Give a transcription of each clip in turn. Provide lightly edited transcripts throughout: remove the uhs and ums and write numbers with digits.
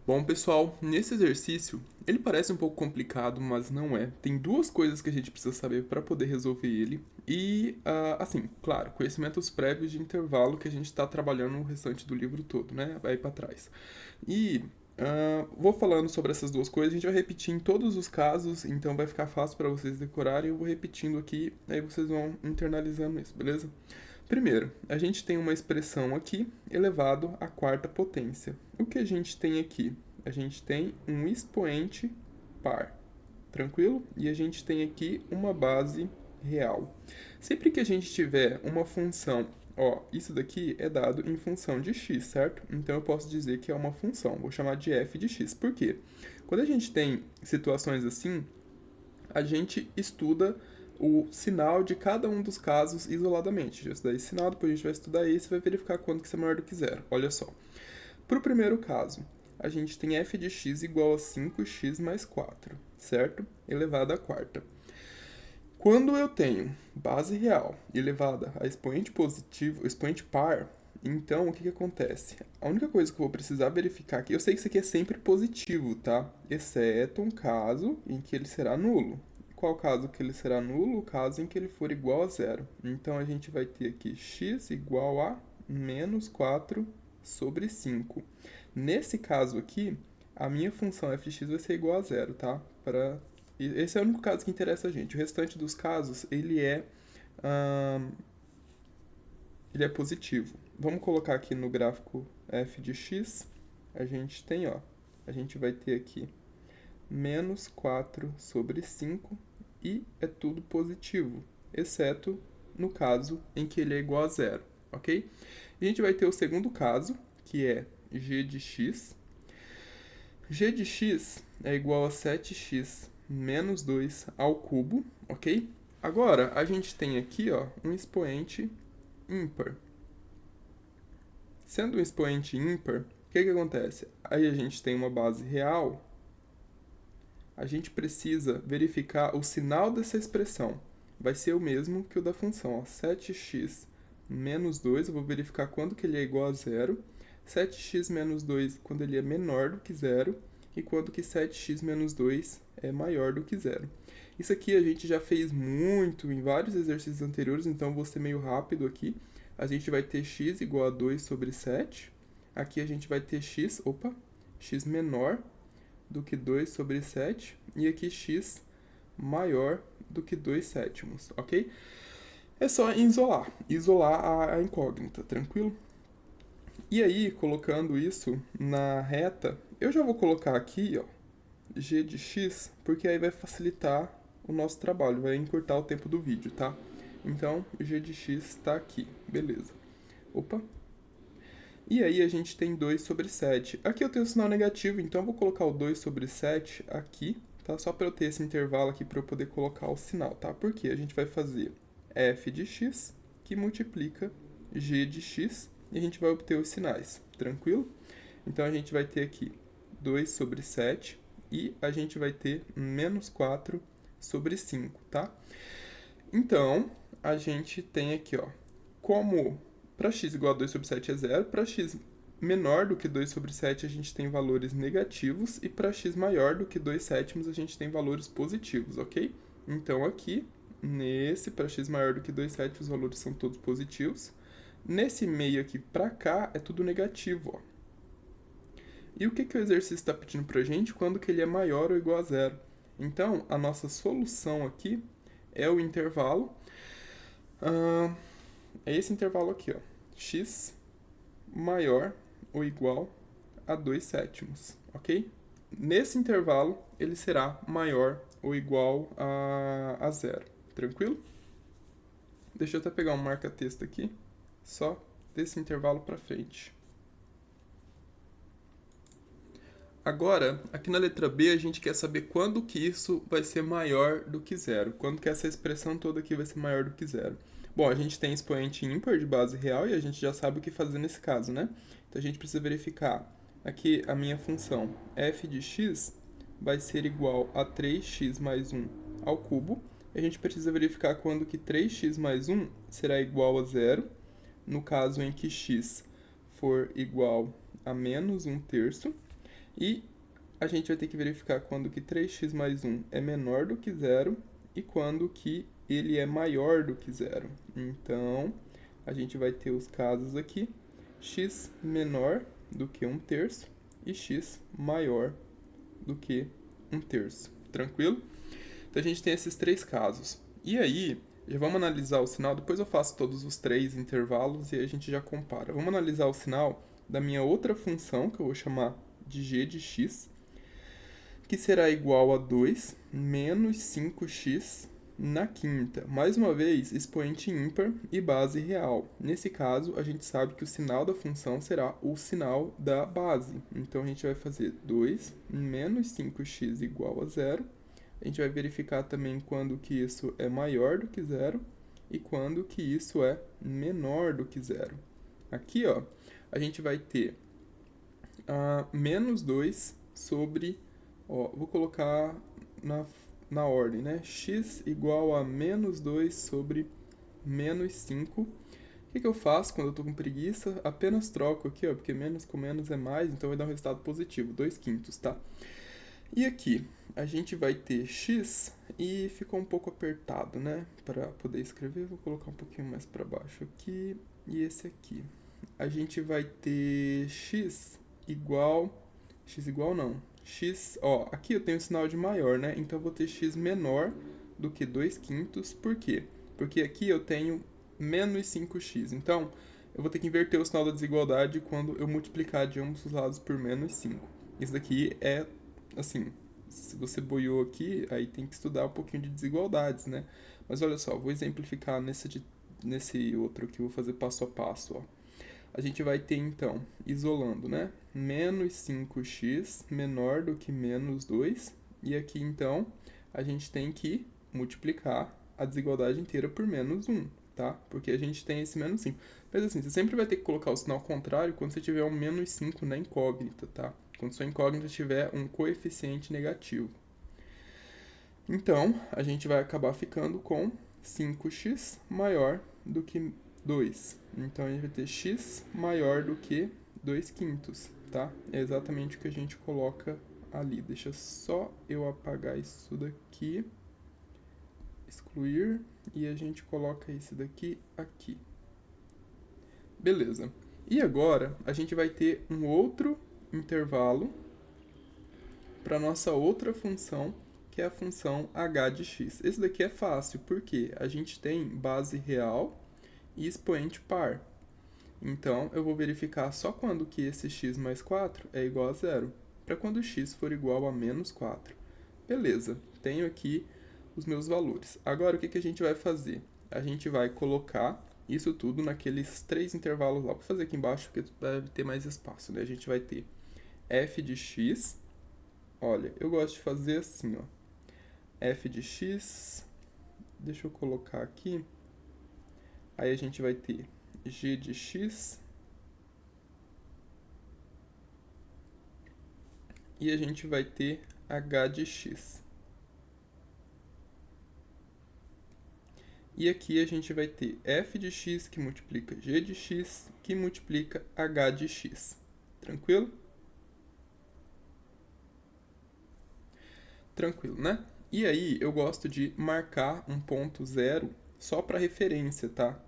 Bom, pessoal, nesse exercício, ele parece um pouco complicado, mas não é. Tem duas coisas que a gente precisa saber para poder resolver ele. E, assim, claro, conhecimentos prévios de intervalo que a gente está trabalhando no restante do livro todo, né? Vai para trás. E vou falando sobre essas duas coisas, a gente vai repetir em todos os casos, então vai ficar fácil para vocês decorarem. Eu vou repetindo aqui, aí vocês vão internalizando isso, beleza? Primeiro, a gente tem uma expressão aqui elevado à quarta potência. O que a gente tem aqui? A gente tem um expoente par, tranquilo? E a gente tem aqui uma base real. Sempre que a gente tiver uma função, ó, isso daqui é dado em função de x, certo? Então eu posso dizer que é uma função, vou chamar de f de x. Por quê? Quando a gente tem situações assim, a gente estuda o sinal de cada um dos casos isoladamente. Já estudar esse sinal, depois a gente vai estudar esse e vai verificar quanto que isso é maior do que zero. Olha só. Para o primeiro caso, a gente tem f de x igual a 5x mais 4, certo? Elevado à quarta. Quando eu tenho base real elevada a expoente positivo, expoente par, então o que acontece? A única coisa que eu vou precisar verificar aqui, eu sei que isso aqui é sempre positivo, tá? Exceto um caso em que ele será nulo. Qual caso que ele será nulo? O caso em que ele for igual a zero. Então a gente vai ter aqui x igual a menos 4 sobre 5. Nesse caso aqui, a minha função f de x vai ser igual a zero, tá? Esse é o único caso que interessa a gente. O restante dos casos, ahn, ele é positivo. Vamos colocar aqui no gráfico f de x. A gente tem, ó, a gente vai ter aqui menos 4 sobre 5 e é tudo positivo, exceto no caso em que ele é igual a zero, ok? E a gente vai ter o segundo caso, que é g de x. G de x é igual a 7x menos 2 ao cubo, ok? Agora, a gente tem aqui, ó, um expoente ímpar. Sendo um expoente ímpar, o que acontece? Aí a gente tem uma base real, a gente precisa verificar o sinal dessa expressão. Vai ser o mesmo que o da função, ó, 7x menos 2, eu vou verificar quando que ele é igual a zero. 7x menos 2 quando ele é menor do que zero, e quando que 7x menos 2 é maior do que zero. Isso aqui a gente já fez muito em vários exercícios anteriores, então vou ser meio rápido aqui. A gente vai ter x igual a 2 sobre 7. Aqui a gente vai ter x menor do que 2 sobre 7. E aqui x maior do que 2 sétimos, ok? É só isolar a incógnita, tranquilo? E aí, colocando isso na reta, eu já vou colocar aqui, ó, g de x, porque aí vai facilitar o nosso trabalho, vai encurtar o tempo do vídeo, tá? Então, g de x está aqui, beleza. Opa. E aí a gente tem 2 sobre 7. Aqui eu tenho o sinal negativo, então eu vou colocar o 2 sobre 7 aqui, tá? Só para eu ter esse intervalo aqui para eu poder colocar o sinal, tá? Porque a gente vai fazer f de x que multiplica g de x e a gente vai obter os sinais, tranquilo? Então a gente vai ter aqui 2 sobre 7 e a gente vai ter menos 4 sobre 5, tá? Então, a gente tem aqui, ó, como para x igual a 2 sobre 7 é zero, para x menor do que 2 sobre 7 a gente tem valores negativos e para x maior do que 2 sétimos a gente tem valores positivos, ok? Então aqui, nesse para x maior do que 2 sétimos, os valores são todos positivos. Nesse meio aqui para cá é tudo negativo, ó. E o que o exercício está pedindo para a gente quando que ele é maior ou igual a zero? Então, a nossa solução aqui é o intervalo, é esse intervalo aqui, ó, x maior ou igual a 2 sétimos, ok? Nesse intervalo, ele será maior ou igual a zero, tranquilo? Deixa eu até pegar um marca-texto aqui, só desse intervalo para frente. Agora, aqui na letra B, a gente quer saber quando que isso vai ser maior do que zero. Quando que essa expressão toda aqui vai ser maior do que zero. Bom, a gente tem expoente ímpar de base real e a gente já sabe o que fazer nesse caso, né? Então a gente precisa verificar aqui a minha função f de x vai ser igual a 3x mais 1 ao cubo. E a gente precisa verificar quando que 3x mais 1 será igual a zero, no caso em que x for igual a menos 1 terço. E a gente vai ter que verificar quando que 3x mais 1 é menor do que zero e quando que ele é maior do que zero. Então, a gente vai ter os casos aqui, x menor do que 1/3 e x maior do que 1/3. Tranquilo? Então, a gente tem esses três casos. E aí, já vamos analisar o sinal, depois eu faço todos os três intervalos e a gente já compara. Vamos analisar o sinal da minha outra função, que eu vou chamar de g de x, que será igual a 2 menos 5x na quinta. Mais uma vez, expoente ímpar e base real. Nesse caso, a gente sabe que o sinal da função será o sinal da base. Então, a gente vai fazer 2 menos 5x igual a zero. A gente vai verificar também quando que isso é maior do que zero e quando que isso é menor do que zero. Aqui, ó, a gente vai ter menos 2 sobre, ó, vou colocar na ordem, né? X igual a menos 2 sobre menos 5. O que eu faço quando eu estou com preguiça? Apenas troco aqui, ó, porque menos com menos é mais, então vai dar um resultado positivo, 2/5, tá? E aqui, a gente vai ter x e ficou um pouco apertado, né? Para poder escrever, vou colocar um pouquinho mais para baixo aqui e esse aqui. A gente vai ter x igual não. X, ó, aqui eu tenho o sinal de maior, né? Então eu vou ter x menor do que 2/5. Por quê? Porque aqui eu tenho menos 5x. Então, eu vou ter que inverter o sinal da desigualdade quando eu multiplicar de ambos os lados por menos 5. Isso daqui é, assim, se você boiou aqui, aí tem que estudar um pouquinho de desigualdades, né? Mas olha só, vou exemplificar nesse outro aqui, vou fazer passo a passo, ó. A gente vai ter, então, isolando, né? Menos 5x menor do que menos 2. E aqui, então, a gente tem que multiplicar a desigualdade inteira por menos 1, tá? Porque a gente tem esse menos 5. Mas assim, você sempre vai ter que colocar o sinal contrário quando você tiver um menos 5 na incógnita, tá? Quando sua incógnita tiver um coeficiente negativo. Então, a gente vai acabar ficando com 5x maior do que 2. Então, a gente vai ter x maior do que 2/5, tá? É exatamente o que a gente coloca ali. Deixa só eu apagar isso daqui, excluir, e a gente coloca esse daqui aqui. Beleza. E agora, a gente vai ter um outro intervalo para nossa outra função, que é a função h de x. Esse daqui é fácil, porque a gente tem base real e expoente par. Então, eu vou verificar só quando que esse x mais 4 é igual a zero, para quando x for igual a menos 4. Beleza, tenho aqui os meus valores. Agora, o que a gente vai fazer? A gente vai colocar isso tudo naqueles três intervalos lá. Vou fazer aqui embaixo, porque deve ter mais espaço, né? A gente vai ter f de x. Olha, eu gosto de fazer assim, ó. F de x, deixa eu colocar aqui. Aí a gente vai ter g de x. E a gente vai ter h de x. E aqui a gente vai ter f de x que multiplica g de x que multiplica h de x. Tranquilo? Tranquilo, né? E aí eu gosto de marcar um ponto zero só para referência, tá?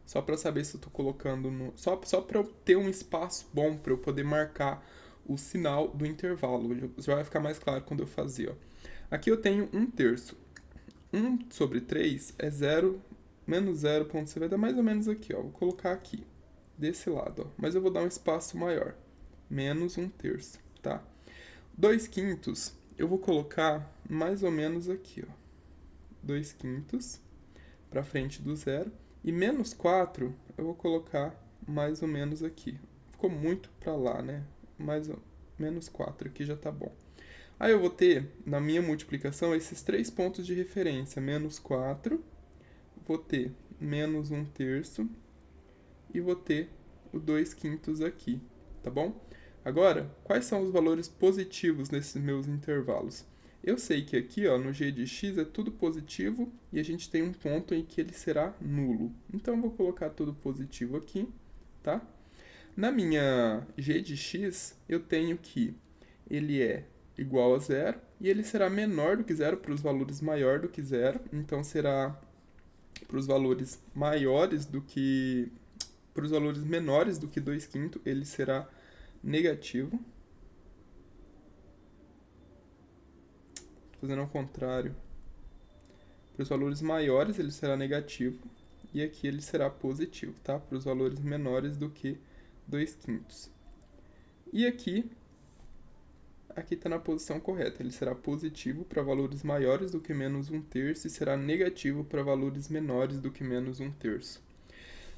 Só para saber se eu estou colocando no... Só para eu ter um espaço bom para eu poder marcar o sinal do intervalo. Já vai ficar mais claro quando eu fazer, ó. Aqui eu tenho 1/3. 1 sobre 3 é 0, menos 0. Você vai dar mais ou menos aqui, ó. Vou colocar aqui, desse lado, ó. Mas eu vou dar um espaço maior. Menos 1/3, tá? 2/5 eu vou colocar mais ou menos aqui, ó. 2/5 para frente do zero. E menos 4 eu vou colocar mais ou menos aqui. Ficou muito para lá, né? Menos 4 aqui já tá bom. Aí eu vou ter, na minha multiplicação, esses três pontos de referência. Menos 4, vou ter menos 1/3 e vou ter o 2/5 aqui, tá bom? Agora, quais são os valores positivos nesses meus intervalos? Eu sei que aqui, ó, no g de x é tudo positivo e a gente tem um ponto em que ele será nulo. Então, eu vou colocar tudo positivo aqui, tá? Na minha g de x, eu tenho que ele é igual a zero, e ele será menor do que zero para os valores maior do que zero, então será para os valores maiores do que... para os valores menores do que 2/5, ele será negativo. Fazendo ao contrário. Para os valores maiores, ele será negativo. E aqui ele será positivo, tá? Para os valores menores do que 2/5. E aqui está na posição correta. Ele será positivo para valores maiores do que menos 1/3 e será negativo para valores menores do que menos 1/3.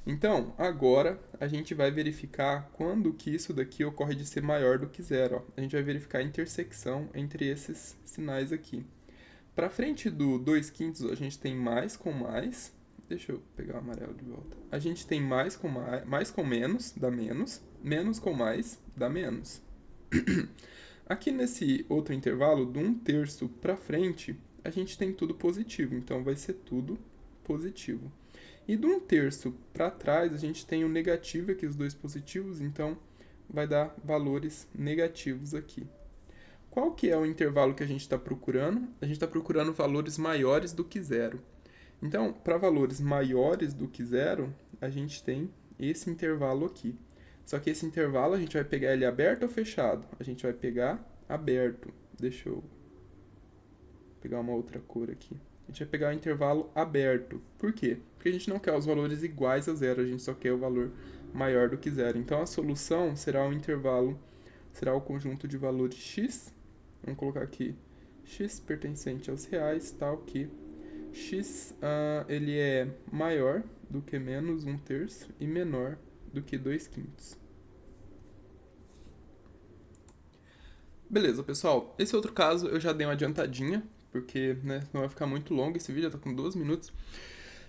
Então, agora a gente vai verificar quando que isso daqui ocorre de ser maior do que zero. Ó. A gente vai verificar a intersecção entre esses sinais aqui. Para frente do 2/5, a gente tem mais com mais. Deixa eu pegar o amarelo de volta. A gente tem mais com menos, dá menos. Menos com mais, dá menos. Aqui nesse outro intervalo, do 1/3 para frente, a gente tem tudo positivo. Então, vai ser tudo positivo. E do 1/3 para trás, a gente tem o negativo aqui, os dois positivos, então vai dar valores negativos aqui. Qual que é o intervalo que a gente está procurando? A gente está procurando valores maiores do que zero. Então, para valores maiores do que zero, a gente tem esse intervalo aqui. Só que esse intervalo a gente vai pegar ele aberto ou fechado? A gente vai pegar aberto. Deixa eu pegar uma outra cor aqui. A gente vai pegar o intervalo aberto. Por quê? Porque a gente não quer os valores iguais a zero, a gente só quer o valor maior do que zero. Então, a solução será o intervalo, será o conjunto de valores x. Vamos colocar aqui x pertencente aos reais, tal que x ele é maior do que menos 1/3 e menor do que 2/5. Beleza, pessoal. Esse outro caso eu já dei uma adiantadinha, porque não vai ficar muito longo esse vídeo, já tá com 12 minutos.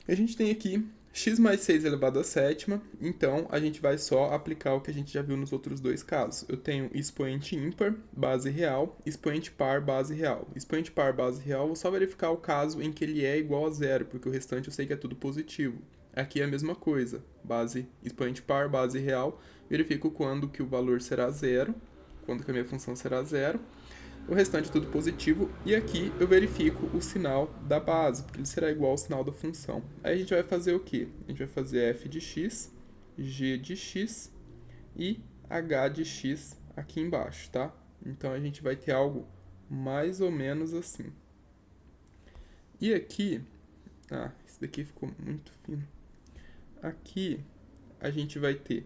E a gente tem aqui x mais 6 elevado à sétima, então a gente vai só aplicar o que a gente já viu nos outros dois casos. Eu tenho expoente ímpar, base real, expoente par, base real. Expoente par, base real, vou só verificar o caso em que ele é igual a zero, porque o restante eu sei que é tudo positivo. Aqui é a mesma coisa, expoente par, base real, verifico quando que o valor será zero, quando que a minha função será zero. O restante é tudo positivo, e aqui eu verifico o sinal da base, porque ele será igual ao sinal da função. Aí a gente vai fazer o quê? A gente vai fazer f de x, g de x e h de x aqui embaixo, tá? Então a gente vai ter algo mais ou menos assim. E aqui, esse daqui ficou muito fino. Aqui a gente vai ter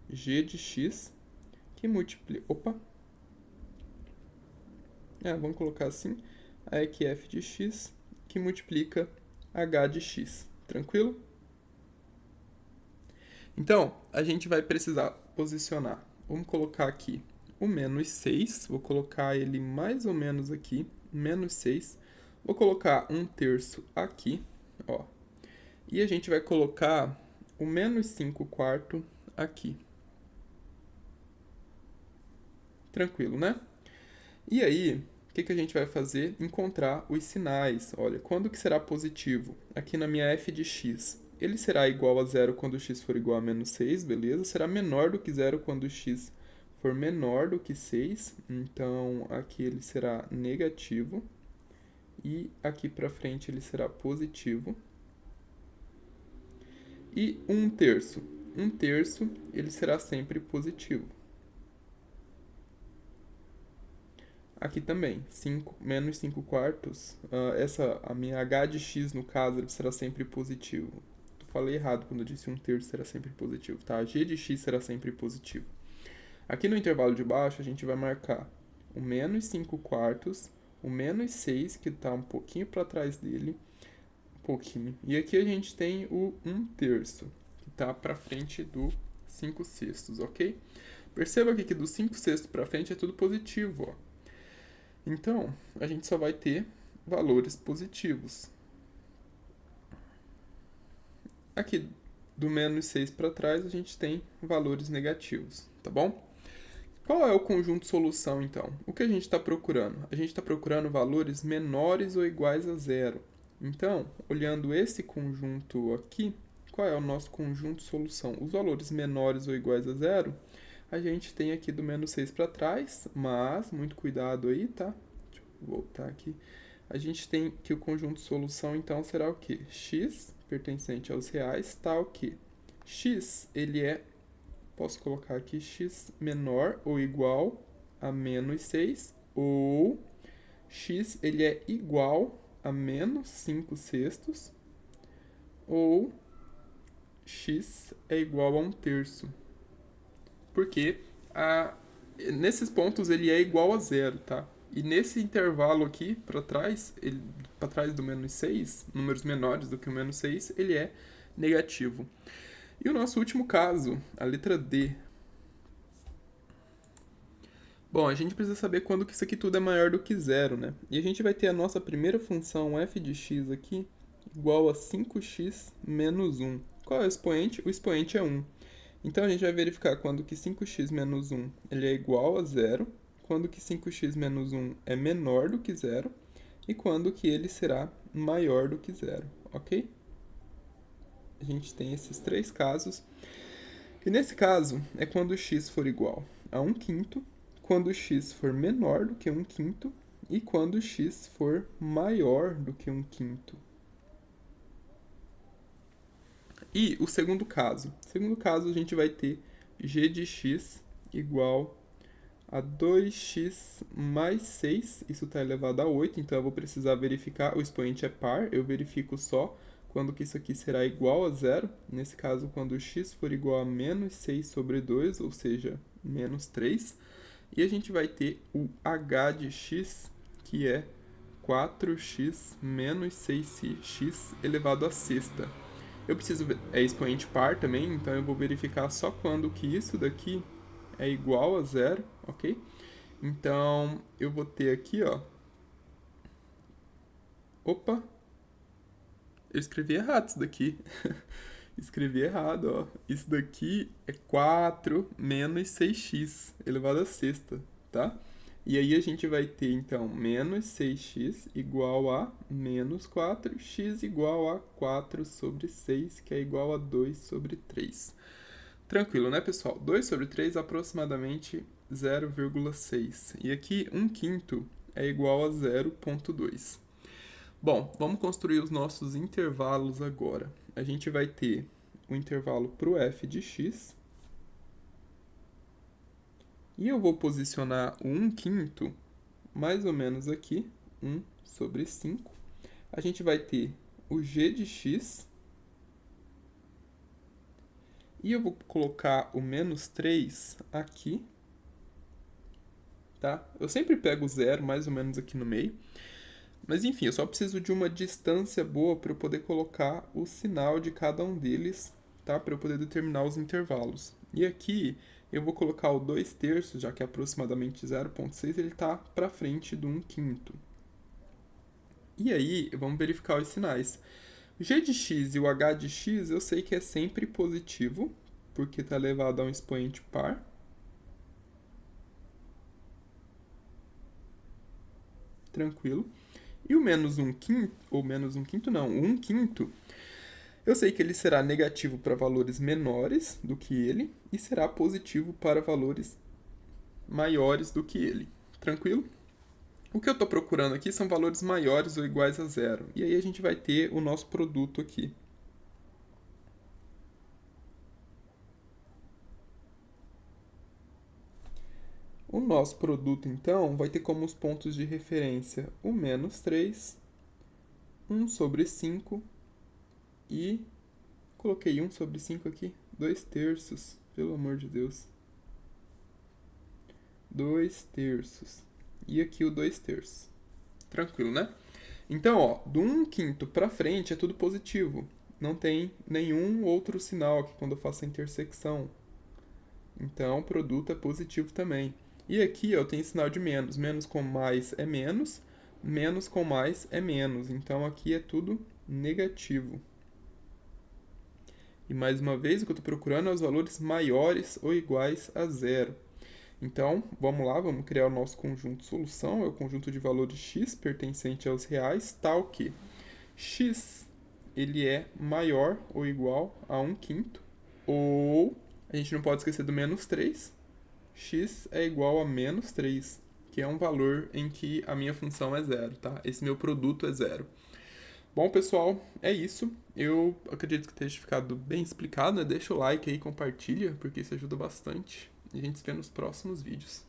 g de x que multiplica... vamos colocar assim, aí aqui f de x, que multiplica h de x, tranquilo? Então, a gente vai precisar posicionar, vamos colocar aqui o menos 6, vou colocar ele mais ou menos aqui, menos 6, vou colocar 1/3 aqui, ó, e a gente vai colocar o menos 5/4 aqui. Tranquilo, né? E aí, o que a gente vai fazer? Encontrar os sinais. Olha, quando que será positivo? Aqui na minha f de x, ele será igual a zero quando x for igual a menos 6, beleza? Será menor do que zero quando x for menor do que 6. Então, aqui ele será negativo. E aqui para frente ele será positivo. E 1/3. 1/3 ele será sempre positivo. Aqui também, menos 5/4, a minha h de x, no caso, ele será sempre positivo. Eu falei errado quando eu disse 1/3 será sempre positivo, tá? G de x será sempre positivo. Aqui no intervalo de baixo, a gente vai marcar o menos 5/4, o menos 6, que está um pouquinho para trás dele, um pouquinho. E aqui a gente tem o 1/3, que está para frente do 5/6, ok? Perceba aqui que do 5/6 para frente é tudo positivo, ó. Então, a gente só vai ter valores positivos. Aqui, do menos 6 para trás, a gente tem valores negativos, tá bom? Qual é o conjunto solução, então? O que a gente está procurando? A gente está procurando valores menores ou iguais a zero. Então, olhando esse conjunto aqui, qual é o nosso conjunto solução? Os valores menores ou iguais a zero A gente tem aqui do menos 6 para trás, mas muito cuidado aí, tá? Deixa eu voltar aqui. A gente tem que o conjunto de solução, então, será o quê? X, pertencente aos reais, tá o quê? X, ele é, posso colocar aqui, x menor ou igual a menos 6, ou x, ele é igual a menos 5 sextos, ou x é igual a 1/3. Porque nesses pontos ele é igual a zero, tá? E nesse intervalo aqui, para trás, para trás do menos 6, números menores do que o menos 6, ele é negativo. E o nosso último caso, a letra D. Bom, a gente precisa saber quando que isso aqui tudo é maior do que zero, né? E a gente vai ter a nossa primeira função f de x aqui igual a 5x menos 1. Qual é o expoente? O expoente é 1. Então a gente vai verificar quando que 5x menos 1 ele é igual a zero, quando que 5x menos 1 é menor do que zero e quando que ele será maior do que zero, ok? A gente tem esses três casos. E nesse caso é quando x for igual a 1/5, quando x for menor do que 1/5 e quando x for maior do que 1/5. E o segundo caso. No segundo caso, a gente vai ter g de x igual a 2x mais 6. Isso está elevado a 8, então eu vou precisar verificar. O expoente é par, eu verifico só quando que isso aqui será igual a zero. Nesse caso, quando x for igual a menos 6 sobre 2, ou seja, menos 3. E a gente vai ter o h de x, que é 4x menos 6x elevado a sexta. Eu preciso, expoente par também, então eu vou verificar só quando que isso daqui é igual a zero, ok? Então, eu vou ter aqui, ó. Opa! Eu escrevi errado isso daqui. Escrevi errado, ó. Isso daqui é 4 menos 6x elevado a sexta, tá? E aí a gente vai ter, então, menos 6x igual a menos 4, x igual a 4 sobre 6, que é igual a 2 sobre 3. Tranquilo, né, pessoal? 2 sobre 3 aproximadamente 0,6. E aqui 1/5 é igual a 0,2. Bom, vamos construir os nossos intervalos agora. A gente vai ter o intervalo para o f de x. E eu vou posicionar o 1/5 mais ou menos aqui, 1 sobre 5. A gente vai ter o g de x. E eu vou colocar o menos 3 aqui. Tá? Eu sempre pego o zero mais ou menos aqui no meio. Mas enfim, eu só preciso de uma distância boa para eu poder colocar o sinal de cada um deles, tá? Para eu poder determinar os intervalos. E aqui eu vou colocar o 2/3, já que é aproximadamente 0,6, ele está para frente do 1/5. E aí, vamos verificar os sinais. O g de x e o h de x eu sei que é sempre positivo, porque está elevado a um expoente par. Tranquilo. E o menos 1/5, ou menos 1/5 não, o 1/5, eu sei que ele será negativo para valores menores do que ele e será positivo para valores maiores do que ele. Tranquilo? O que eu estou procurando aqui são valores maiores ou iguais a zero. E aí a gente vai ter o nosso produto aqui. O nosso produto, então, vai ter como os pontos de referência o menos 3, 1 sobre 5 e... Coloquei 1 sobre 5 aqui, 2/3, pelo amor de Deus. 2/3. E aqui o 2/3. Tranquilo, né? Então, ó, do 1/5 para frente é tudo positivo. Não tem nenhum outro sinal aqui quando eu faço a intersecção. Então, o produto é positivo também. E aqui eu tenho sinal de menos. Menos com mais é menos. Menos com mais é menos. Então, aqui é tudo negativo. E mais uma vez, o que eu estou procurando é os valores maiores ou iguais a zero. Então, vamos lá, vamos criar o nosso conjunto de solução. É o conjunto de valores x pertencente aos reais, tal que x ele é maior ou igual a 1/5. Ou, a gente não pode esquecer do menos 3. x é igual a menos 3, que é um valor em que a minha função é zero, tá? Esse meu produto é zero. Bom, pessoal, é isso. Eu acredito que tenha ficado bem explicado, né? Deixa o like aí, compartilha, porque isso ajuda bastante. E a gente se vê nos próximos vídeos.